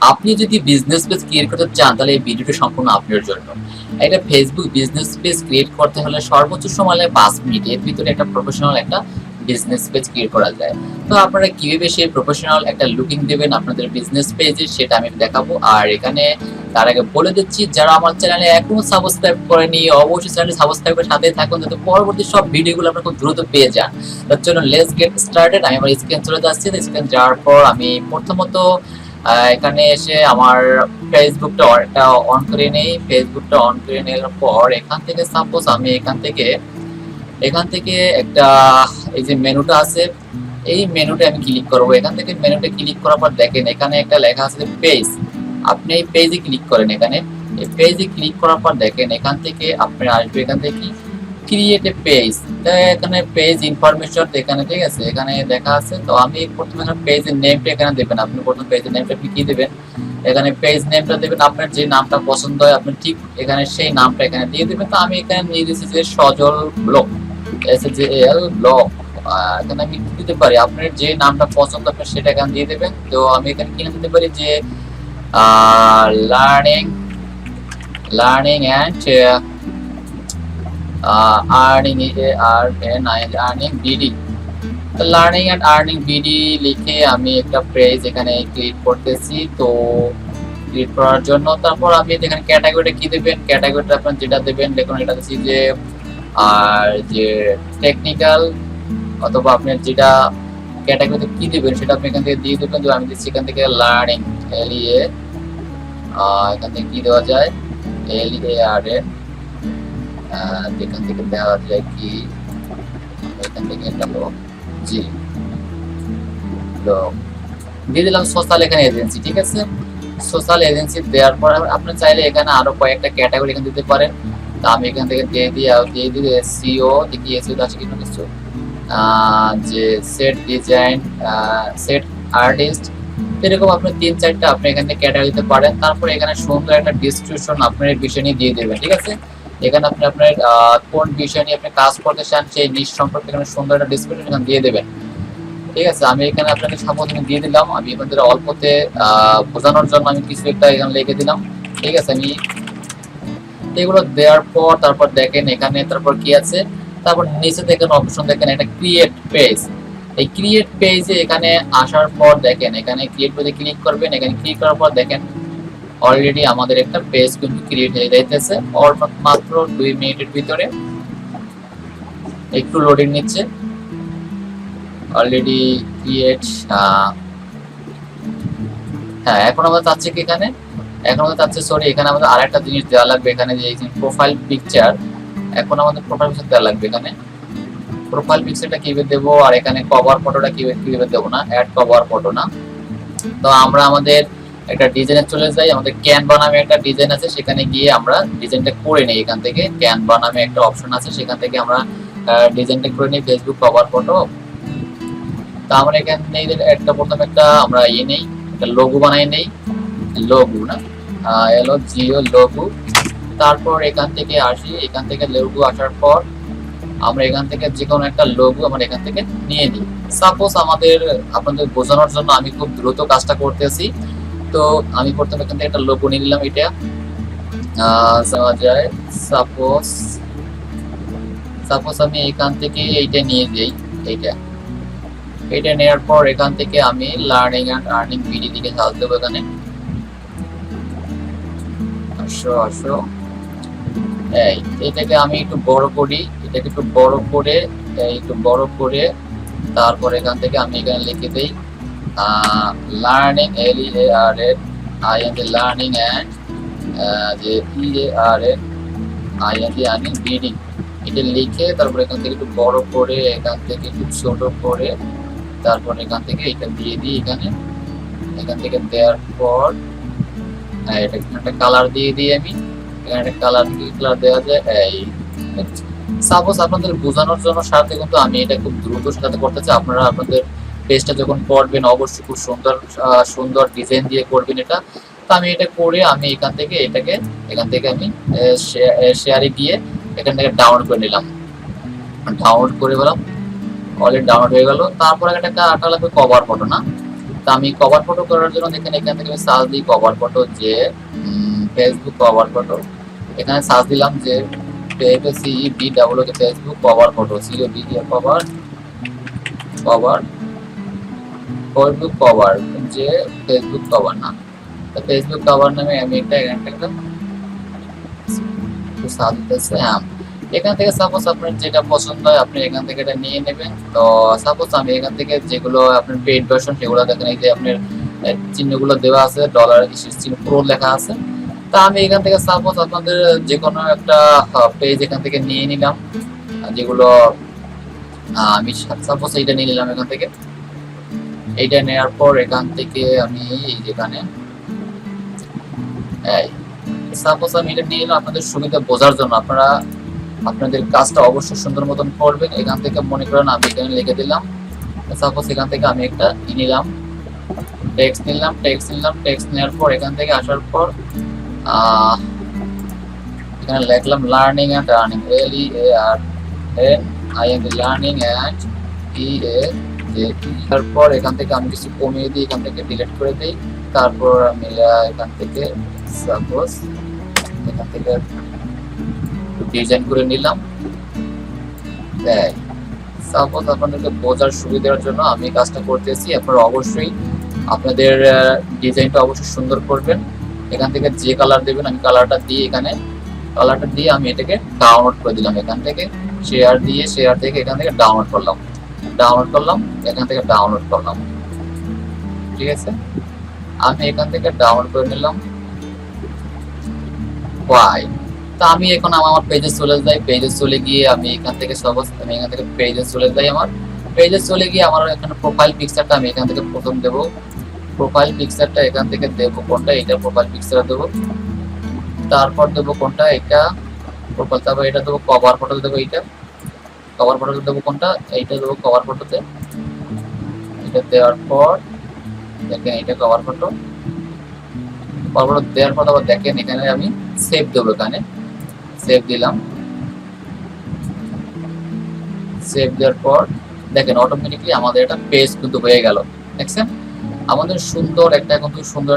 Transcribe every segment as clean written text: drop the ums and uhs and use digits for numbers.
আপনি যদি business page create করতে চান তাহলে এই ভিডিওটি সম্পূর্ণ আপনার জন্য। একটা ফেসবুক বিজনেস পেজ ক্রিয়েট করতে হলে সর্বোচ্চ সময় লাগে 5 মিনিট। এর ভিতরে একটা প্রফেশনাল একটা বিজনেস পেজ ক্রিয়েট করা যায়। তো আপনারা কিভাবে সেই প্রফেশনাল একটা লুকিং দেবেন আপনাদের বিজনেস পেজে সেটা আমি দেখাবো। আর এখানে তার আগে বলে দিচ্ছি, যারা আমার চ্যানেলে এখনো সাবস্ক্রাইব করেনি অবশ্যই চ্যানেলটি সাবস্ক্রাইব করে সাথেই থাকুন যাতে পরবর্তী সব ভিডিওগুলো আপনারা খুব দ্রুত পেয়ে যান। তার জন্য লেটস গেট স্টার্টেড। আমি আমার স্ক্রিন চলে যাচ্ছি। স্ক্রিন যাওয়ার পর আমি প্রথমত এখানে এসে আমার ফেসবুকটা একটা অন করে নেই। ফেসবুকটা অন করে নেওয়ার পর এখান থেকে সাপোজ আমি এখান থেকে একটা এই যে মেনুটা আছে এই মেনুতে আমি ক্লিক করব। এখান থেকে মেনুতে ক্লিক করার পর দেখেন এখানে একটা লেখা আছে পেজ। আপনি এই পেজে ক্লিক করেন। এখানে এই পেজে ক্লিক করার পর দেখেন এখান থেকে আপনি আসবে এখান থেকে ক্রিয়েট এ পেজ। এখানে পেজ ইনফরমেশন এখানে ঠিক আছে, এখানে দেখা আছে। তো আমি প্রথমে এখানে পেজের নেমটা এখানে দেবেন। আপনি প্রথম পেজের নেমটা আপনি কি দেবেন, এখানে পেজ নেমটা দেবেন। আপনার যে নামটা পছন্দ হয় আপনি ঠিক এখানে সেই নামটা এখানে দিয়ে দেবেন। তো আমি এখানে নিয়ে দিয়েছি যে সজল ব্লগ, SJL ব্লগ। এখানে আমি দিতে পারি আপনার যে নামটা পছন্দ আপনি সেটা এখানে দিয়ে দেবেন। তো আমি এখানে কিনে দিতে পারি যে learning and earning BD. Learning and earning BD লিখে আমি একটা পেজ এখানে ক্রিয়েট করতেছি। তো ক্রিয়েট করার জন্য তারপর আপনি এখানে ক্যাটাগরিটা কি দেবেন, ক্যাটাগরিটা আপনার যেটা দেবেন দেখুন এটা দিচ্ছি যে আর যে টেকনিক্যাল অথবা আপনার যেটা ক্যাটাগরিতে কি দেবেন সেটা আপনি এখান থেকে দিয়ে দেবেন। তো আমি দিচ্ছি এখান থেকে লার্নিং LEA, এখান থেকে কি দেওয়া যায় LEAR এখান থেকে দেওয়া যায় কি এখান থেকে একটা লোক জি লোক দিয়ে দিলাম সোশ্যাল এখানে এজেন্সি। ঠিক আছে, সোশ্যাল এজেন্সি দেওয়ার পর আপনি চাইলে এখানে আরো কয়েকটা ক্যাটাগরি এখানে দিতে পারেন। তো আমি এখান থেকে দিয়ে দিই SEO দেখি SEO আছে কিনা কিছু যে সেট ডিজাইন সেট আর্টিস্ট, এরকম আপনি 3-4টা আপনি এখানে ক্যাটাগরি দিতে পারেন। তারপর এখানে সুন্দর একটা ডিসক্রিপশন আপনার বিষয় নিয়ে দিয়ে দেবেন। ঠিক আছে, এখানে আপনি আপনার কোন বিষয় নিয়ে আপনি কাজ করতে চান সেই নিশ সম্পর্কে এখানে সুন্দর একটা ডিসক্রিপশন এখানে দিয়ে দেবেন। ঠিক আছে, আমি এখানে আপনাকে সামগ্রী দিয়ে দিলাম। আমি আপনাদের অল্পতে বোঝানোর জন্য আমি কিছু একটা এখানে লিখে দিলাম। ঠিক আছে, আমি এগুলো দেওয়ার পর তারপর দেখেন এখানে তারপর কি আছে, তারপর নিচে দেখেন অপশন দেখেন একটা ক্রিয়েট পেজ। এই ক্রিয়েট পেজে এখানে আসার পর দেখেন এখানে ক্রিয়েট পেজে ক্লিক করবেন। এখানে ক্লিক করার পর দেখেন অলরেডি আমাদের একটা পেজ কিন্তু ক্রিয়েট হয়ে যাইতেছে মাত্র 2 মিনিটের ভিতরে। একটু লোডিং নিচ্ছে অলরেডি ক্রিয়েট। হ্যাঁ এখন আমরা চাচ্ছি কি এখানে এখন আমাদের চাচ্ছে সরি এখানে আমাদের আরেকটা জিনিস দেওয়া লাগবে। এখানে যে প্রোফাইল পিকচার, এখন আমাদের প্রোফাইল পিকচার দেওয়া লাগবে। এখানে প্রোফাইল পিকচারটা কিভাবে দেবো আর এখানে কভার ফটোটা কিভাবে দেবো না, অ্যাড কভার ফটো না। তো আমরা আমাদের একটা ডিজাইনে চলে যাই। আমাদের ক্যানভা নামে একটা ডিজাইন আছে, সেখানে গিয়ে আমরা ডিজাইনটা করে নিই। এখান থেকে ক্যানভা নামে একটা অপশন আছে, সেখান থেকে আমরা ডিজাইনটা করে নিই ফেসবুক কভার ফটো। তো আমরা এখানে একটা প্রথমে একটা আমরা নেই একটা লোগো বানাই নেই, লোগো না LOGO লোগো। তারপর এখান থেকে আসি, এখান থেকে লোগো আসার পর আমরা এখান থেকে যে কোনো একটা লোগো আমরা এখান থেকে নিয়ে নিই। সাপোজ আমাদের আপনাদের বোঝানোর জন্য আমি খুব দ্রুত কাজটা করতেছি। তো আমি প্রথমে এখান থেকে একটা লোগো নিয়ে নিলাম। এটা যায় সাপোজ আমি এখান থেকে এইটা নিয়ে যাই। এইটা নেওয়ার পর এখান থেকে আমি লার্নিং অ্যান্ড আর্নিং বিডি দিকে চাল দেবো। এখানে আসো এটাকে আমি একটু বড় করি, এটাকে একটু বড় করে তারপর এখান থেকে আমি এখানে লিখে দিই লার্নিং LEARNING লার্নিং অ্যান্ড যে আর্নিং বিডি এটা লিখে তারপর এখান থেকে একটু বড় করে এখান থেকে একটু ছোট করে তারপর এখান থেকে এটা দিয়ে দিই। এখান থেকে দেওয়ার পর এটা একটা কালার দিয়ে দিই। আমি এখানে একটা কালার দেওয়া যায়। সাপোজ আপনাদের বোঝানোর জন্য সাথে কিন্তু আমি এটা খুব দ্রুত সাথে করতে চাই। আপনারা আপনাদের পেজটা যখন করবেন অবশ্যই খুব সুন্দর ডিজাইন দিয়ে করবেন এটা। তো আমি এটা করে আমি এখান থেকে আমি শেয়ারে গিয়ে এখান থেকে ডাউনলোড করে নিলাম। ডাউনলোড করে গেলাম, অলরেডি ডাউনলোড হয়ে গেল। তারপর একটা লাগবে কভার ফটো না, তো আমি কভার ফটো করার জন্য দেখেন এখান থেকে আমি সার্চ দিই কভার ফটো, যে ফেসবুক কভার ফটো। এখানে সার্চ দিলাম যে Facebook cover photo, COB cover cover Facebook cover, যে ফেসবুক কভার না, তো ফেসবুক কভার নামে আমি এখান থেকে সার্চ দিতেছে। হ্যাঁ, এখান থেকে সাপোজ আপনার যেটা পছন্দ হয় আপনি এখান থেকে এটা নিয়ে নেবেন। তো সাপোজ আমি এখান থেকে যেগুলো আপনার পেইড ভার্সন সেগুলো দেখেন, এই যে আপনার চিহ্নগুলো দেওয়া আছে, ডলার চিহ্ন প্রো লেখা আছে। তা আমি এখান থেকে সাপোজ আপনাদের যে কোনো একটা পেজ এখান থেকে নিয়ে নিলাম, যেগুলো আমি সাপোজ এইটা নিয়ে নিলাম এখান থেকে। এইটা নেওয়ার পর এখান থেকে আমি যেখানে সাপোজ আমি এটা নিয়ে নিলাম আপনাদের সুবিধা বোঝার জন্য, আপনারা আপনাদের কাজটা অবশ্যই সুন্দর মতন করবেন। এখান থেকে মনে করেন আমি এখানে লিখে দিলাম, সাপোজ এখান থেকে আমি একটা নিলাম, টেক্সট নিলাম, টেক্সট নেওয়ার পর এখান থেকে আসার পর এখানে লিখলাম learning and earning, LEARN learning and তারপর এখান থেকে আমি কিছু কমিয়ে দিই, এখান থেকে ডিলিট করে দিই। তারপর আমি এখান থেকে সাপোজ এখান থেকে ডিজাইন করে নিলাম। সাপোজ আপনাদেরকে বোঝার সুবিধার জন্য আমি কাজটা করতেছি। আপনারা অবশ্যই আপনাদের ডিজাইনটা অবশ্যই সুন্দর করবেন। এখান থেকে যে কালার দেবেন আমি কালারটা দিয়ে আমি এটাকে ডাউনলোড করে দিলাম। এখান থেকে শেয়ার থেকে এখান থেকে ডাউনলোড করলাম, এখান থেকে ডাউনলোড করলাম। ঠিক আছে, আমি এখান থেকে ডাউনলোড করে নিলাম। তা আমি এখন আমার পেজে চলে যাই, পেজে চলে গিয়ে আমি এখান থেকে পেজে চলে যাই। আমার পেজে চলে গিয়ে আমার এখানে প্রোফাইল পিকচারটা আমি এখান থেকে প্রথম দেব। প্রোফাইল পিকচারটা এখান থেকে দেব কোনটা, এটা প্রোফাইল পিকচার দেব। তারপর দেব কোনটা, এটা প্রোফাইল, তারপর এটা দেব কভার ফটো দেব, এইটা কভার ফটো দেব কোনটা, এইটা দেব কভার ফটোতে। এটা দেওয়ার পর দেখেন এটা কভার ফটো দেওয়ার পর আবার দেখেন এখানে আমি সেভ দেবো, এখানে সেভ দিলাম। সেভ দেওয়ার পর দেখেন অটোমেটিকলি আমাদের একটা পেজ কিন্তু হয়ে গেল। দেখছেন আমাদের সুন্দর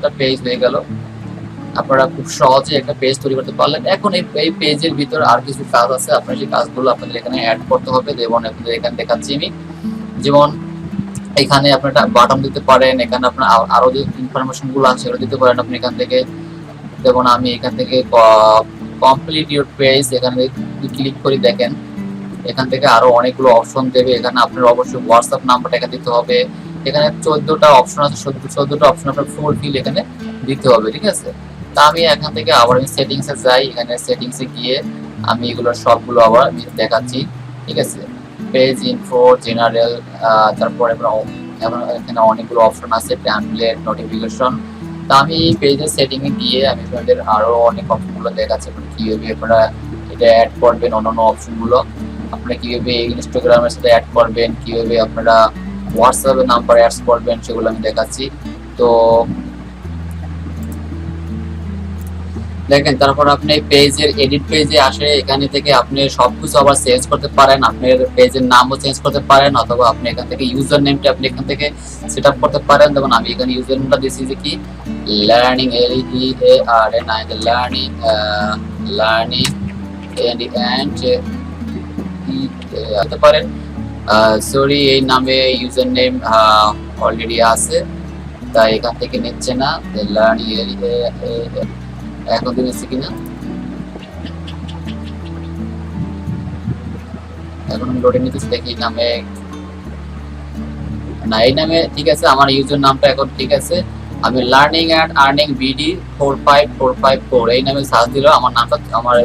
একটা পেজ হয়ে গেল। আপনারা খুব সহজে একটা পেজ তৈরি করতে পারলেন। এখন এই পেজের ভিতর আর কিছু কাজ আছে, আপনার সেই কাজগুলো আপনাদের এখানে অ্যাড করতে হবে। যেমন আপনাদের এখানে দেখাচ্ছি আমি, যেমন এখানে আপনি একটা বাটন দিতে পারেন, এখানে আপনার আরো যে ইনফরমেশন গুলো আছে সেগুলো দিতে পারেন আপনি এখান থেকে। যেমন আমি এখান থেকে কমপ্লিট ইউর পেজ এখানে ক্লিক করি, দেখেন এখান থেকে আরো অনেকগুলো অপশন দেবে। এখানে আপনার অবশ্যই হোয়াটসঅ্যাপ নাম্বারটা এখানে দিতে হবে। এখানে 14টা অপশন আছে, 14টা অপশন আপনার ফুলফিল এখানে দিতে হবে। ঠিক আছে, তা আমি এখান থেকে আবার আমি সেটিংসে যাই। এখানে সেটিংসে গিয়ে আমি এগুলো সবগুলো আবার দেখাচ্ছি। ঠিক আছে, পেজ ইনফো, জেনারেল, তারপরে এখানে অনেকগুলো অপশন আছে, টেমপ্লেট, নোটিফিকেশন। তা আমি এই পেজের সেটিং এ গিয়ে আমি আপনাদের আরো অনেক অপশনগুলো দেখাচ্ছি, কিভাবে আপনারা এটা অ্যাড করবেন। অন্যান্য অপশনগুলো আপনারা কিভাবে ইনস্টাগ্রামের সাথে অ্যাড করবেন, কিভাবে আপনারা হোয়াটসঅ্যাপে নাম্বার অ্যাড করবেন সেগুলো আমি দেখাচ্ছি। তো দেখেন তারপর আপনি পেজের এডিট পেজে আসে, এখানে থেকে আপনি সবকিছু আবার চেঞ্জ করতে পারেন। আপনার পেজের নামও চেঞ্জ করতে পারেন, অথবা আপনি এখান থেকে ইউজার নেমটা আপনি এখান থেকে সেট আপ করতে পারেন। যেমন আমি এখানে ইউজার নেমটা দিয়েছি যে কি লার্নিং, লার্নিং হতে পারেন। সরি, এই নামে ইউজার নেম অলরেডি আছে, তাই এখান থেকে নিচ্ছে না। লার্নিং এখন দিয়েছে কিনা, এখন লোডে নিতেছি, দেখি নামে না, এই নামে ঠিক আছে। আমার ইউজার নামটা এখন ঠিক আছে। আমি লার্নিং এন্ড আর্নিং বিডি 45454 এই নামে সার্চ দিলেও আমার নামটা, আমার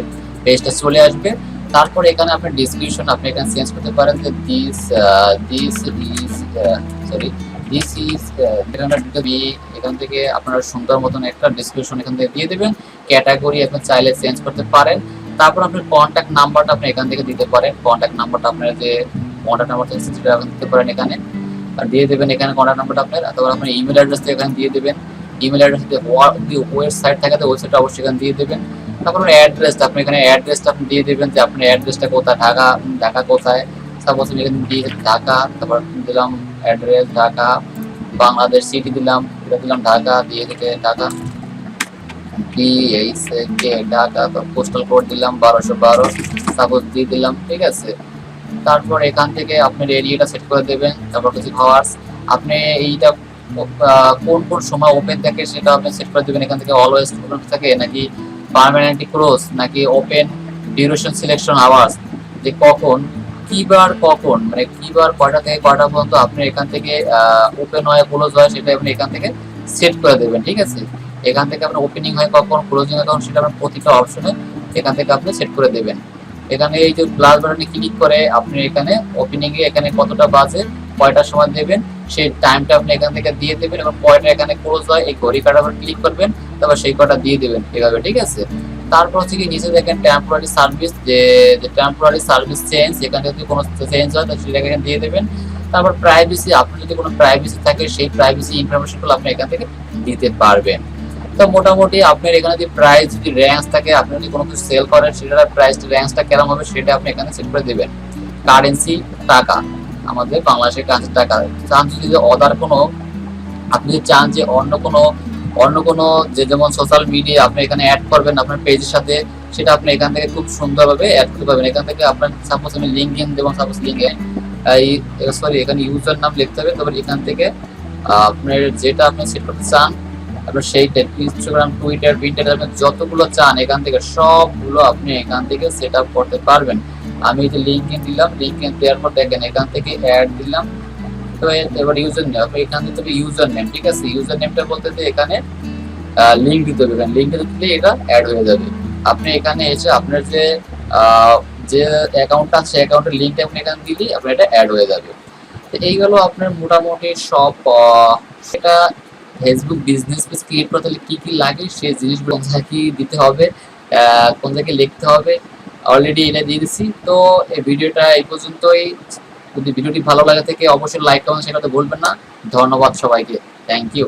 পেজটা চলে আসবে। তারপর এখানে আপনার ডেসক্রিপশন আপনি এখানে চেঞ্জ করতে পারেন যে দিস ইজ এখান থেকে আপনারা সুন্দর মতন একটা ডেসক্রিপশন এখান থেকে দিয়ে দেবেন। ক্যাটাগরি আপনি চাইলে চেঞ্জ করতে পারেন। তারপর আপনার কন্ট্যাক্ট নাম্বারটা আপনি এখান থেকে দিতে পারেন। কন্ট্যাক্ট নাম্বারটা আপনার যে কন্ট্যাক্ট নাম্বার আছে সেটা দিতে পারেন, এখানে দিয়ে দেবেন। এখানে কন্ট্যাক্ট নাম্বারটা আপনার, তারপর আপনার ইমেল অ্যাড্রেসটা এখানে দিয়ে দেবেন। ইমেল অ্যাড্রেস ওয়েবসাইট থাকে তো ওয়েবসাইটটা অবশ্যই এখানে দিয়ে দেবেন। তারপর অ্যাড্রেসটা আপনি এখানে আপনি দিয়ে দেবেন যে আপনার অ্যাড্রেসটা কোথায়, ঢাকা কোথায়। সাপোজ আমি এখানে দিয়ে ঢাকা, তারপর দিলাম অ্যাড্রেস ঢাকা। বাংলাদেশ সিটি দিলাম, এটা দিলাম ঢাকা, দিয়ে থেকে ঢাকা ঢাকা, পোস্টাল কোড দিলাম 1212 সাপোজ দিয়ে দিলাম, ঠিক আছে। তারপর এখান থেকে আপনার এরিয়াটা সেট করে দেবেন, তারপর কিছু হাওয়ার্স আপনি এইটা কোন কোন সময় ওপেন থাকে সেটা আপনি সেট করে দেবেন। এখান থেকে অলওয়েজ ওপেন থাকে নাকি পার্মানেন্টলি ক্লোজ নাকি ওপেন ডিউরেশন সিলেকশন আওয়ার্স, যে কখন কিবার কখন মানে কিবার কয়টা থেকে কয়টা পর্যন্ত আপনি এখান থেকে ওপেন হয় ক্লোজ হয় সেটা আপনি এখান থেকে সেট করে দেবেন, ঠিক আছে। এখান থেকে আপনার ওপেনিং হয় কখন ক্লোজিং হয় কখন সেটা আপনার প্রতিটা অপশনে এখান থেকে আপনি সেট করে দেবেন। এখানে এই যে প্লাস বাটনে ক্লিক করে আপনি এখানে ওপেনিং এ এখানে কতটা বাজে কয়টার সময় দেবেন সেই টাইমটা আপনি এখান থেকে দিয়ে দেবেন, এবং কয়টা এখানে ক্লোজ হয় এই ঘড়ি কাটার উপর ক্লিক করবেন, তারপর সেই কয়টা দিয়ে দেবেন এভাবে, ঠিক আছে। তারপর হচ্ছে কি নিচে দেখেন টেম্পোরারি সার্ভিস, যে টেম্পোরারি সার্ভিস চেঞ্জ, এখানে যদি কোনো চেঞ্জ হয় তাহলে সেটা এখানে দিয়ে দেবেন। তারপর প্রাইভেসি, আপনার যদি কোনো প্রাইভেসি থাকে সেই প্রাইভেসি ইনফরমেশনগুলো আপনি এখান থেকে দিতে পারবেন। তো মোটামুটি আপনার এখানে যদি প্রাইস যদি র্যাঙ্ক থাকে, আপনি যদি কোনো কিছু সেল করেন সেটার প্রাইস র্যাঙ্কটা কেমন হবে সেটা আপনি এখানে সেট করে দেবেন। কারেন্সি টাকা, আমাদের বাংলাদেশের কাছে টাকা। চান যদি অদার কোনো, আপনি যদি চান যে অন্য কোনো যে যেমন সোশ্যাল মিডিয়া আপনি এখানে অ্যাড করবেন আপনার পেজের সাথে, সেটা আপনি এখান থেকে খুব সুন্দরভাবে অ্যাড করতে পারবেন। এখান থেকে আপনার সাপোজ আমি লিঙ্কইন দেবো, সাপোজ লিঙ্কইন সরি এখানে ইউজার নাম লিখতে হবে, তারপর এখান থেকে আপনার যেটা আপনি সেট করতে চান আপনার সেইটা ইনস্টাগ্রাম টুইটার প্রিন্টার আপনি যতগুলো চান এখান থেকে সবগুলো আপনি এখান থেকে সেট আপ করতে পারবেন। আমি এই যে লিঙ্কইন দিলাম, লিঙ্কইন দেওয়ার পর দেখেন এখান থেকে অ্যাড দিলাম, তো এবার ইউজার নেম আপনি এখান থেকে ইউজার নেম, ঠিক আছে। ইউজার নেমটা বলতে এখানে লিঙ্ক দিতে হবে, লিঙ্কটা দিলে এটা অ্যাড হয়ে যাবে। আপনি এখানে এসে আপনার যে অ্যাকাউন্টটা আছে অ্যাকাউন্টের লিঙ্কটা আপনি এখানে দিলেই আপনার এটা অ্যাড হয়ে যাবে। তো এইগুলো আপনার মোটামুটি সব সেটা ফেসবুক বিজনেস পেজ ক্রিয়েট করতে হলে কি কি লাগে সেই জিনিসগুলো কোথায় কি দিতে হবে, কোন জায়গায় লিখতে হবে অলরেডি এটা দিয়ে দিচ্ছি। তো এই ভিডিওটা এই পর্যন্তই। যদি ভিডিওটি ভালো লাগে থাকে অবশ্যই লাইক কমেন্ট শেয়ার করতে ভুলবেন না। ধন্যবাদ সবাইকে, থ্যাংক ইউ।